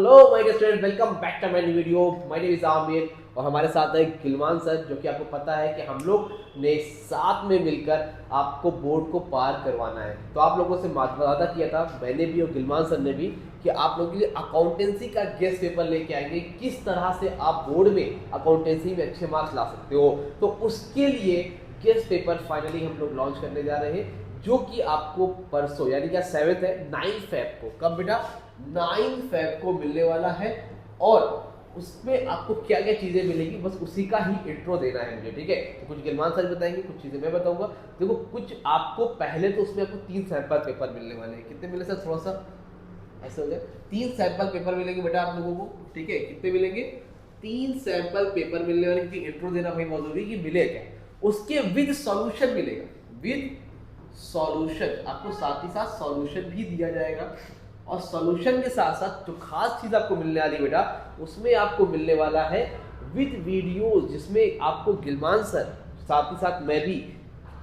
Hello my dear student, welcome back to my new video. My name is Aamir और हमारे साथ है गिलमान sir, जो कि आपको पता है कि हम लोग ने साथ में मिलकर आपको बोर्ड को पार करवाना है। तो आप लोगों से वादा किया था मैंने भी और गिलमान सर ने भी कि आप लोगों के लिए अकाउंटेंसी का गेस्ट पेपर लेके आएंगे, किस तरह से आप बोर्ड में अकाउंटेंसी में अच्छे मार्क्स ला सकते हो। तो उसके लिए गेस्ट पेपर फाइनली हम लोग लॉन्च करने जा रहे हैं, जो कि आपको परसों यानी कि 7 है 9 फेब को। कब बेटा? 9 फेब को मिलने वाला है। और उसमें आपको क्या क्या चीजें मिलेगी, बस उसी का ही इंट्रो देना है मुझे, ठीक है। तो कुछ गिलमान सर बताएंगे, कुछ चीजें मैं बताऊंगा। देखो, कुछ आपको पहले तो उसमें आपको 3 सैंपल पेपर मिलने वाले हैं। कितने मिले सर? थोड़ा सा ऐसे हो जाए। 3 सैंपल पेपर मिलेंगे बेटा आप लोगों को, ठीक है। कितने मिलेंगे? 3 सैंपल पेपर मिलने वाले, क्योंकि इंट्रो देना भाई बहुत जरूरी कि मिले क्या। उसके विद सॉल्यूशन मिलेगा, विद सॉल्यूशन। आपको साथ ही साथ सॉल्यूशन भी दिया जाएगा। और सॉल्यूशन के साथ साथ जो खास चीज आपको मिलने वाली बेटा, उसमें आपको मिलने वाला है विद वीडियोस, जिसमें आपको गिलमान सर साथ ही साथ मैं भी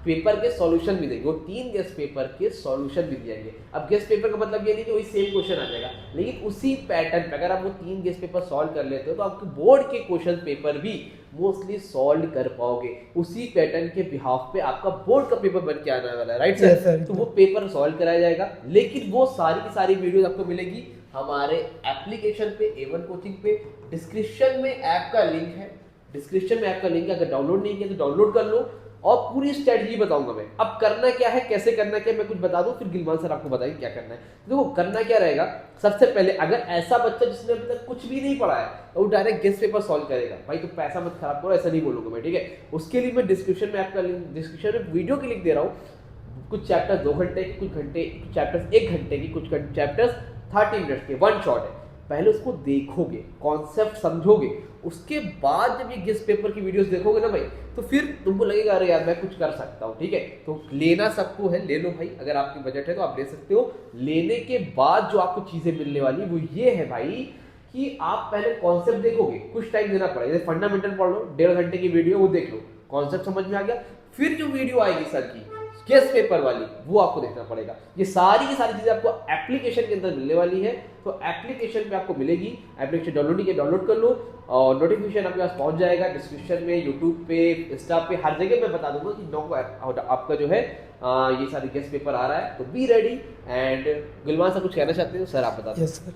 पेपर के सॉल्यूशन भी देंगे। वो 3 गेस्ट पेपर के सॉल्यूशन भी दिएंगे। अब गेस्ट पेपर का मतलब ये नहीं कि वही सेम क्वेश्चन आ जाएगा, लेकिन उसी पैटर्न पे अगर आप वो 3 गेस्ट पेपर सॉल्व कर लेते हो तो आपके बोर्ड के क्वेश्चन पेपर भी मोस्टली सॉल्व कर पाओगे। उसी पैटर्न के बिहाफ पे आपका बोर्ड का पेपर बन के आने वाला है, राइट सर? Yes, sir. तो वो पेपर सॉल्व कराया जाएगा, लेकिन वो सारी की सारी वीडियोस आपको मिलेगी हमारे एप्लीकेशन पे, A1 कोचिंग पे। डिस्क्रिप्शन में ऐप का लिंक है, डिस्क्रिप्शन में ऐप का लिंक है। अगर डाउनलोड नहीं किया तो डाउनलोड कर लो। और पूरी स्ट्रेटजी बताऊंगा मैं। अब करना क्या है, कैसे करना क्या, मैं कुछ बता दूं, फिर गिलमान सर आपको बताएंगे क्या करना है। देखो, करना क्या रहेगा, सबसे पहले अगर ऐसा बच्चा जिसने अभी तक कुछ भी नहीं पढ़ा है तो वो डायरेक्ट गेस्ट पेपर सॉल्व करेगा, भाई तो पैसा मत खराब करो, ऐसा नहीं बोलूंगा मैं, ठीक है। उसके लिए मैं डिस्क्रिप्शन में आपका लिंक, डिस्क्रिप्शन में वीडियो की लिंक दे रहा हूँ। कुछ चैप्टर 2 घंटे की, कुछ चैप्टर्स 1 घंटे की, कुछ चैप्टर्स 30 मिनट के, वन शॉट है। पहले उसको देखोगे, कॉन्सेप्ट समझोगे, उसके बाद जब ये गेस्ट पेपर की वीडियोस देखोगे ना भाई, तो फिर तुमको लगेगा अरे यार मैं कुछ कर सकता हूँ, ठीक है। तो लेना सबको है, ले लो भाई, अगर आपकी बजट है तो आप ले सकते हो। लेने के बाद जो आपको चीजें मिलने वाली वो ये है भाई कि आप पहले कॉन्सेप्ट देखोगे, कुछ टाइम देना पड़ेगा। जैसे फंडामेंटल पढ़ लो, 1.5 घंटे की वीडियो वो देख लो, कॉन्सेप्ट समझ में आ गया। फिर जो वीडियो आएगी सर की गेस्ट पेपर वाली, वो आपको देखना पड़ेगा। ये सारी की सारी चीजें आपको एप्लीकेशन के अंदर मिलने वाली है। तो एप्लीकेशन पे आपको मिलेगी, एप्लीकेशन डाउनलोड के डाउनलोड कर लो और नोटिफिकेशन आपके पास पहुंच जाएगा। डिस्क्रिप्शन में, यूट्यूब पे, इंस्टा पे, हर जगह मैं बता दूंगा कि 9 को आपका जो है ये सारी गेस्ट पेपर आ रहा है। तो be ready. And Gilman sir कुछ कहना चाहते हो? सर आप बता दें। Yes sir.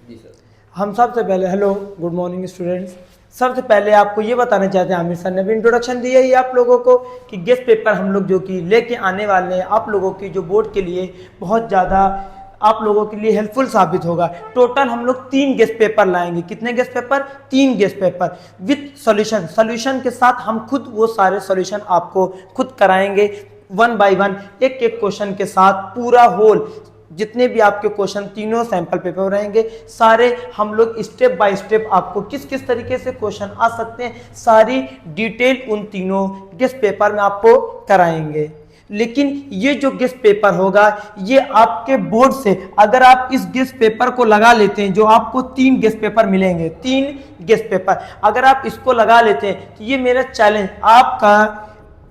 जी सर। हम सबसे पहले हेलो, गुड मॉर्निंग स्टूडेंट्स। सबसे पहले आपको ये बताना चाहते हैं, आमिर सर ने भी इंट्रोडक्शन दिया ही आप लोगों को कि गेस्ट पेपर हम लोग जो कि लेके आने वाले हैं आप लोगों की जो बोर्ड के लिए बहुत ज़्यादा आप लोगों के लिए हेल्पफुल साबित होगा। टोटल हम लोग 3 गेस्ट पेपर लाएंगे। कितने guest paper? 3 guest paper with solution. Solution के साथ हम खुद वो सारे सॉल्यूशन आपको खुद कराएंगे, 1 बाय 1, एक एक क्वेश्चन के साथ पूरा होल जितने भी आपके क्वेश्चन, तीनों सैंपल पेपर रहेंगे सारे। हम लोग स्टेप बाय स्टेप आपको किस किस तरीके से क्वेश्चन आ सकते हैं सारी डिटेल उन तीनों गेस्ट पेपर में आपको कराएंगे। लेकिन ये जो गेस्ट पेपर होगा ये आपके बोर्ड से, अगर आप इस गेस्ट पेपर को लगा लेते हैं, जो आपको 3 गेस्ट पेपर मिलेंगे, 3 गेस्ट पेपर अगर आप इसको लगा लेते हैं तो ये मेरा चैलेंज, आपका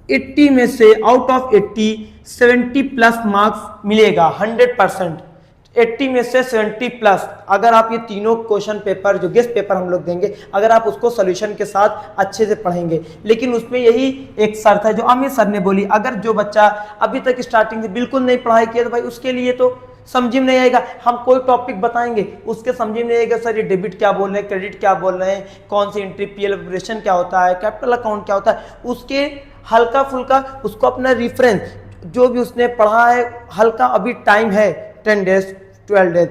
80 में से आउट ऑफ 80 70 प्लस मार्क्स मिलेगा 100%। 80 में से 70 प्लस अगर आप ये तीनों क्वेश्चन पेपर जो गेस्ट पेपर हम लोग देंगे, अगर आप उसको सॉल्यूशन के साथ अच्छे से पढ़ेंगे। लेकिन उसमें यही एक शर्त है जो अमित सर ने बोली, अगर जो बच्चा अभी तक स्टार्टिंग से बिल्कुल नहीं पढ़ाई किया तो भाई उसके लिए तो समझ में नहीं आएगा। हम कोई टॉपिक बताएंगे उसके समझ में नहीं आएगा, सर ये डेबिट क्या बोल रहे हैं, क्रेडिट क्या बोल रहे हैं, कौन सी एंट्री पीएल ऑपरेशन क्या होता है, कैपिटल अकाउंट क्या होता है, उसके हल्का फुल्का उसको अपना रिफरेंस जो भी उसने पढ़ा है, हल्का अभी टाइम है 10 डेज 12 डेज,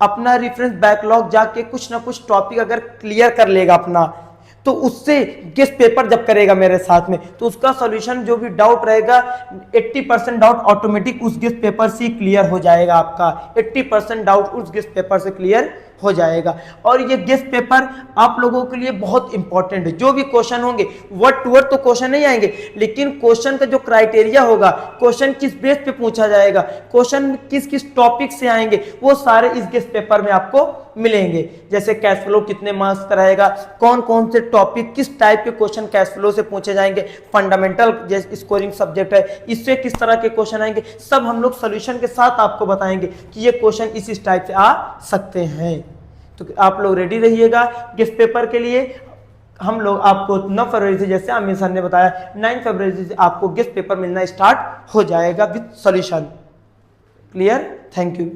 अपना रेफरेंस बैकलॉग जाके कुछ ना कुछ टॉपिक अगर क्लियर कर लेगा अपना, तो उससे गेस्ट पेपर जब करेगा मेरे साथ में तो उसका सॉल्यूशन जो भी डाउट रहेगा 80% डाउट ऑटोमेटिक उस गेस्ट पेपर से क्लियर हो जाएगा। आपका 80% डाउट उस गेस्ट पेपर से क्लियर हो जाएगा। और ये गेस्ट पेपर आप लोगों के लिए बहुत इंपॉर्टेंट है। जो भी क्वेश्चन होंगे वर्ड टू वर्ड तो क्वेश्चन नहीं आएंगे, लेकिन क्वेश्चन का जो क्राइटेरिया होगा, क्वेश्चन किस बेस पे पूछा जाएगा, क्वेश्चन किस किस टॉपिक से आएंगे, वो सारे इस गेस्ट पेपर में आपको मिलेंगे। जैसे कैश फ्लो कितने मार्क्स का रहेगा, कौन कौन से टॉपिक किस टाइप के क्वेश्चन कैश फ्लो से पूछे जाएंगे, फंडामेंटल जैसे स्कोरिंग सब्जेक्ट है इससे किस तरह के क्वेश्चन आएंगे, सब हम लोग सॉल्यूशन के साथ आपको बताएंगे कि ये क्वेश्चन इस टाइप से आ सकते हैं। तो आप लोग रेडी रहिएगा गेस्ट पेपर के लिए। हम लोग आपको 9 फरवरी से, जैसे आमिर सर ने बताया, 9 फरवरी से आपको गेस्ट पेपर मिलना स्टार्ट हो जाएगा with solution. Clear? Thank you.